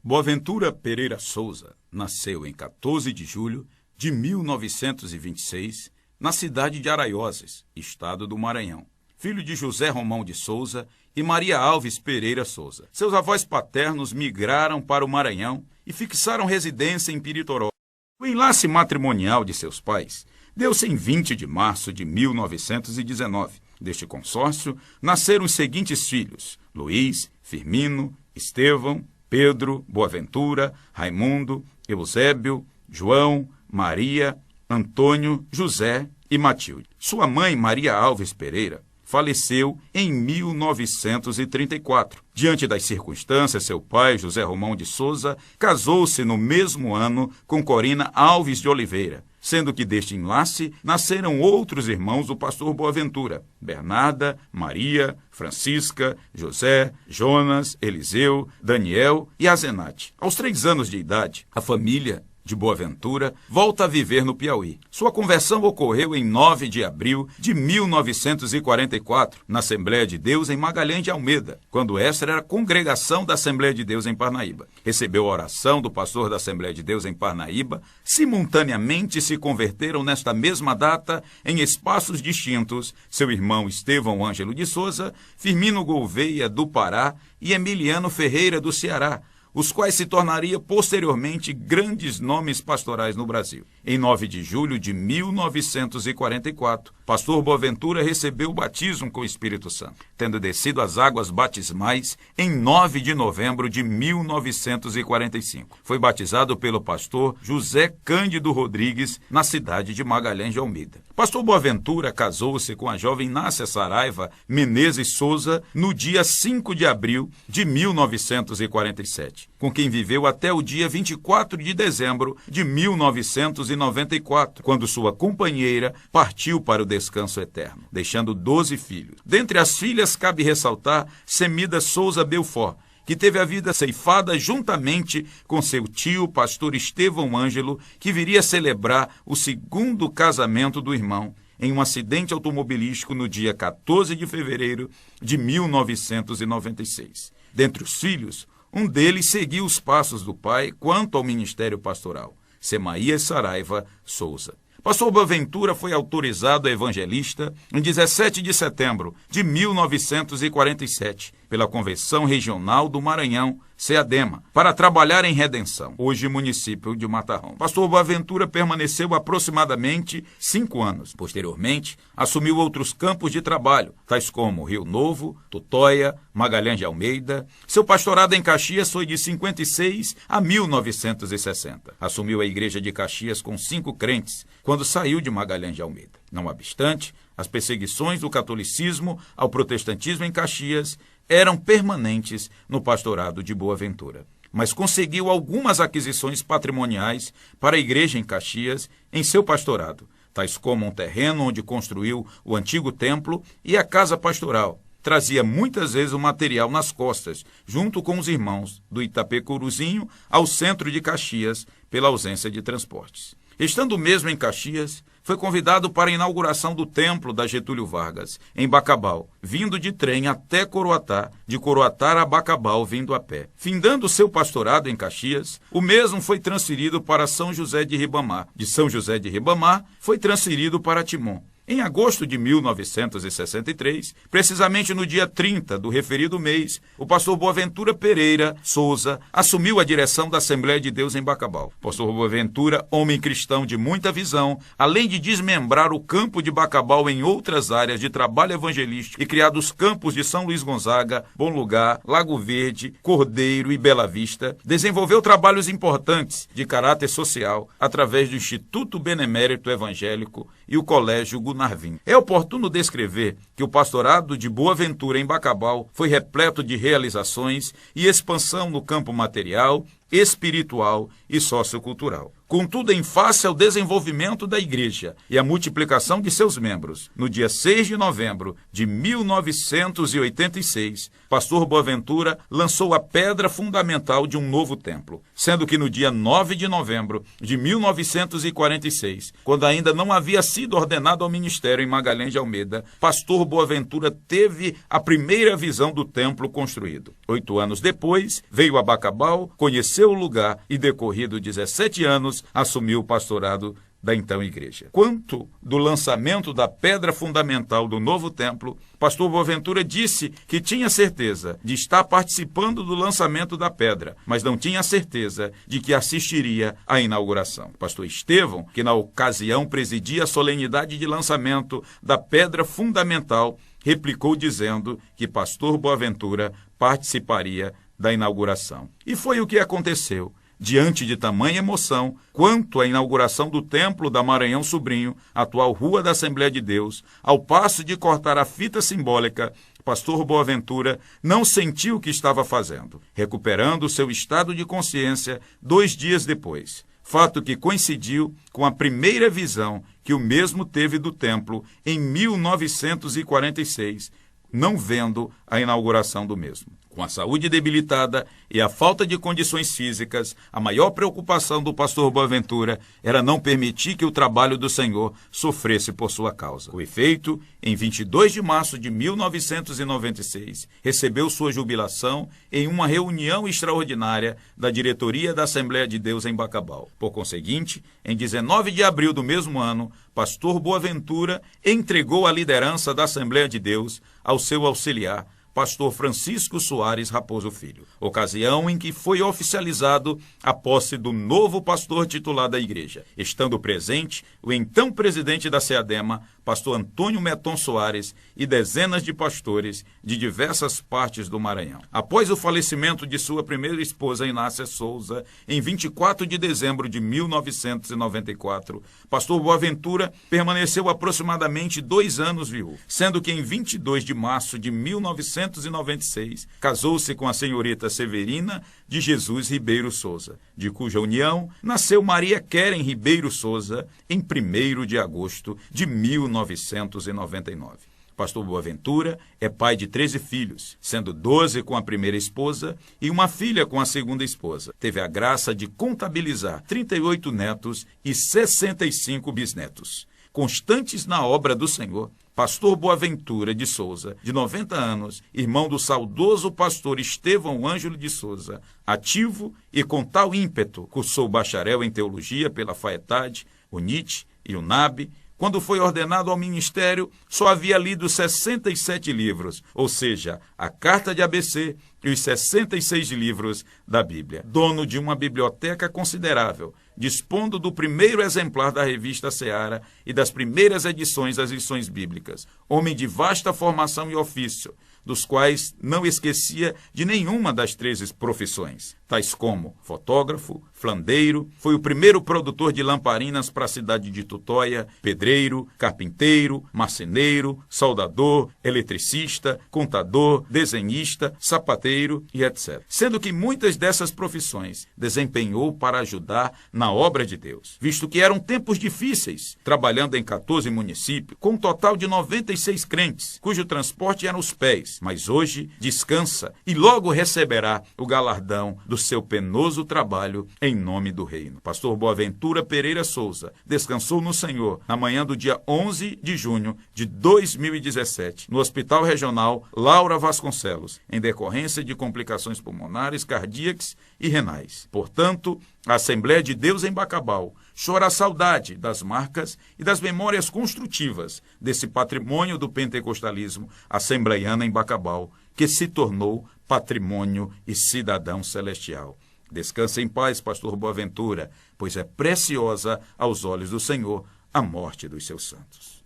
Boaventura Pereira Souza nasceu em 14 de julho de 1926, na cidade de Araioses, estado do Maranhão. Filho de José Romão de Souza e Maria Alves Pereira Souza. Seus avós paternos migraram para o Maranhão e fixaram residência em Piritoró. O enlace matrimonial de seus pais deu-se em 20 de março de 1919. Deste consórcio nasceram os seguintes filhos: Luiz, Firmino, Estevão, Pedro, Boaventura, Raimundo, Eusébio, João, Maria, Antônio, José e Matilde. Sua mãe, Maria Alves Pereira, faleceu em 1934. Diante das circunstâncias, seu pai, José Romão de Souza, casou-se no mesmo ano com Corina Alves de Oliveira, sendo que deste enlace nasceram outros irmãos do pastor Boaventura: Bernarda, Maria, Francisca, José, Jonas, Eliseu, Daniel e Azenate. Aos 3 anos de idade, a família de Boaventura volta a viver no Piauí. Sua conversão ocorreu em 9 de abril de 1944, na Assembleia de Deus em Magalhães de Almeida, quando esta era a congregação da Assembleia de Deus em Parnaíba. Recebeu a oração do pastor da Assembleia de Deus em Parnaíba. Simultaneamente se converteram nesta mesma data, em espaços distintos, seu irmão Estevão Ângelo de Souza, Firmino Gouveia do Pará e Emiliano Ferreira do Ceará, os quais se tornariam posteriormente grandes nomes pastorais no Brasil. Em 9 de julho de 1944, pastor Boaventura recebeu o batismo com o Espírito Santo, tendo descido as águas batismais em 9 de novembro de 1945. Foi batizado pelo pastor José Cândido Rodrigues, na cidade de Magalhães de Almeida. Pastor Boaventura casou-se com a jovem Nácia Saraiva Menezes Souza no dia 5 de abril de 1947, com quem viveu até o dia 24 de dezembro de 1994, quando sua companheira partiu para o descanso eterno, deixando 12 filhos. Dentre as filhas, cabe ressaltar Semida Souza Belfort, que teve a vida ceifada juntamente com seu tio, pastor Estevão Ângelo, que viria celebrar o 2º casamento do irmão, em um acidente automobilístico no dia 14 de fevereiro de 1996. Dentre os filhos, um deles seguiu os passos do pai quanto ao ministério pastoral, Semaías Saraiva Souza. Pastor Boaventura foi autorizado a evangelista em 17 de setembro de 1947 pela Convenção Regional do Maranhão, CEADEMA, para trabalhar em Redenção, hoje município de Matarrão. Pastor Boaventura permaneceu aproximadamente 5 anos. Posteriormente, assumiu outros campos de trabalho, tais como Rio Novo, Tutóia, Magalhães de Almeida. Seu pastorado em Caxias foi de 56 a 1960. Assumiu a igreja de Caxias com 5 crentes, quando saiu de Magalhães de Almeida. Não obstante, as perseguições do catolicismo ao protestantismo em Caxias eram permanentes no pastorado de Boaventura, mas conseguiu algumas aquisições patrimoniais para a igreja em Caxias em seu pastorado, tais como um terreno onde construiu o antigo templo e a casa pastoral. Trazia muitas vezes o material nas costas, junto com os irmãos do Itapecuruzinho ao centro de Caxias, pela ausência de transportes. Estando mesmo em Caxias, foi convidado para a inauguração do templo da Getúlio Vargas, em Bacabal, vindo de trem até Coroatá, de Coroatá a Bacabal vindo a pé. Findando seu pastorado em Caxias, o mesmo foi transferido para São José de Ribamar. De São José de Ribamar, foi transferido para Timon. Em agosto de 1963, precisamente no dia 30 do referido mês, o pastor Boaventura Pereira Souza assumiu a direção da Assembleia de Deus em Bacabal. Pastor Boaventura, homem cristão de muita visão, além de desmembrar o campo de Bacabal em outras áreas de trabalho evangelístico e criar os campos de São Luís Gonzaga, Bom Lugar, Lago Verde, Cordeiro e Bela Vista, desenvolveu trabalhos importantes de caráter social através do Instituto Benemérito Evangélico e o Colégio Gunarvim. É oportuno descrever que o pastorado de Boaventura em Bacabal foi repleto de realizações e expansão no campo material, espiritual e sociocultural. Contudo, em face ao desenvolvimento da igreja e à multiplicação de seus membros, no dia 6 de novembro de 1986, pastor Boaventura lançou a pedra fundamental de um novo templo, sendo que no dia 9 de novembro de 1946, quando ainda não havia sido ordenado ao ministério em Magalhães de Almeida, pastor Boaventura teve a primeira visão do templo construído. 8 anos depois, veio a Bacabal, conheceu o lugar e, decorrido 17 anos, assumiu o pastorado da então igreja. Quanto do lançamento da pedra fundamental do novo templo, pastor Boaventura disse que tinha certeza de estar participando do lançamento da pedra, mas não tinha certeza de que assistiria à inauguração. Pastor Estevão, que na ocasião presidia a solenidade de lançamento da pedra fundamental, replicou dizendo que pastor Boaventura participaria da inauguração. E foi o que aconteceu. Diante de tamanha emoção, quanto à inauguração do Templo da Maranhão Sobrinho, atual Rua da Assembleia de Deus, ao passo de cortar a fita simbólica, pastor Boaventura não sentiu o que estava fazendo, recuperando seu estado de consciência 2 dias depois. Fato que coincidiu com a primeira visão que o mesmo teve do templo em 1946, não vendo a inauguração do mesmo. Com a saúde debilitada e a falta de condições físicas, a maior preocupação do pastor Boaventura era não permitir que o trabalho do Senhor sofresse por sua causa. O efeito, em 22 de março de 1996, recebeu sua jubilação em uma reunião extraordinária da diretoria da Assembleia de Deus em Bacabal. Por conseguinte, em 19 de abril do mesmo ano, pastor Boaventura entregou a liderança da Assembleia de Deus ao seu auxiliar, pastor Francisco Soares Raposo Filho, ocasião em que foi oficializado a posse do novo pastor titular da igreja, estando presente o então presidente da SEADEMA, pastor Antônio Meton Soares, e dezenas de pastores de diversas partes do Maranhão. Após o falecimento de sua primeira esposa, Inácia Souza, em 24 de dezembro de 1994, pastor Boaventura permaneceu aproximadamente 2 anos viúvo, sendo que em 22 de março de 1996 casou-se com a senhorita Severina de Jesus Ribeiro Souza, de cuja união nasceu Maria Keren Ribeiro Souza em 1º de agosto de 1999. Pastor Boaventura é pai de 13 filhos, sendo 12 com a primeira esposa e uma filha com a segunda esposa. Teve a graça de contabilizar 38 netos e 65 bisnetos. Constantes na obra do Senhor, pastor Boaventura de Souza, de 90 anos, irmão do saudoso pastor Estevão Ângelo de Souza, ativo e com tal ímpeto, cursou bacharel em teologia pela FAETAD, UNIT e UNAB. Quando foi ordenado ao ministério, só havia lido 67 livros, ou seja, a Carta de ABC e os 66 livros da Bíblia. Dono de uma biblioteca considerável, dispondo do primeiro exemplar da revista Seara e das primeiras edições das lições bíblicas. Homem de vasta formação e ofício, dos quais não esquecia de nenhuma das 13 profissões, tais como fotógrafo, flandeiro, foi o primeiro produtor de lamparinas para a cidade de Tutóia, pedreiro, carpinteiro, marceneiro, soldador, eletricista, contador, desenhista, sapateiro e etc. Sendo que muitas dessas profissões desempenhou para ajudar na obra de Deus, visto que eram tempos difíceis, trabalhando em 14 municípios, com um total de 96 crentes, cujo transporte eram os pés, mas hoje descansa e logo receberá o galardão do seu penoso trabalho em nome do reino. Pastor Boaventura Pereira Souza descansou no Senhor na manhã do dia 11 de junho de 2017, no Hospital Regional Laura Vasconcelos, em decorrência de complicações pulmonares, cardíacas e renais. Portanto, a Assembleia de Deus em Bacabal chora a saudade das marcas e das memórias construtivas desse patrimônio do pentecostalismo assembleiano em Bacabal, que se tornou patrimônio e cidadão celestial. Descanse em paz, pastor Boaventura, pois é preciosa aos olhos do Senhor a morte dos seus santos.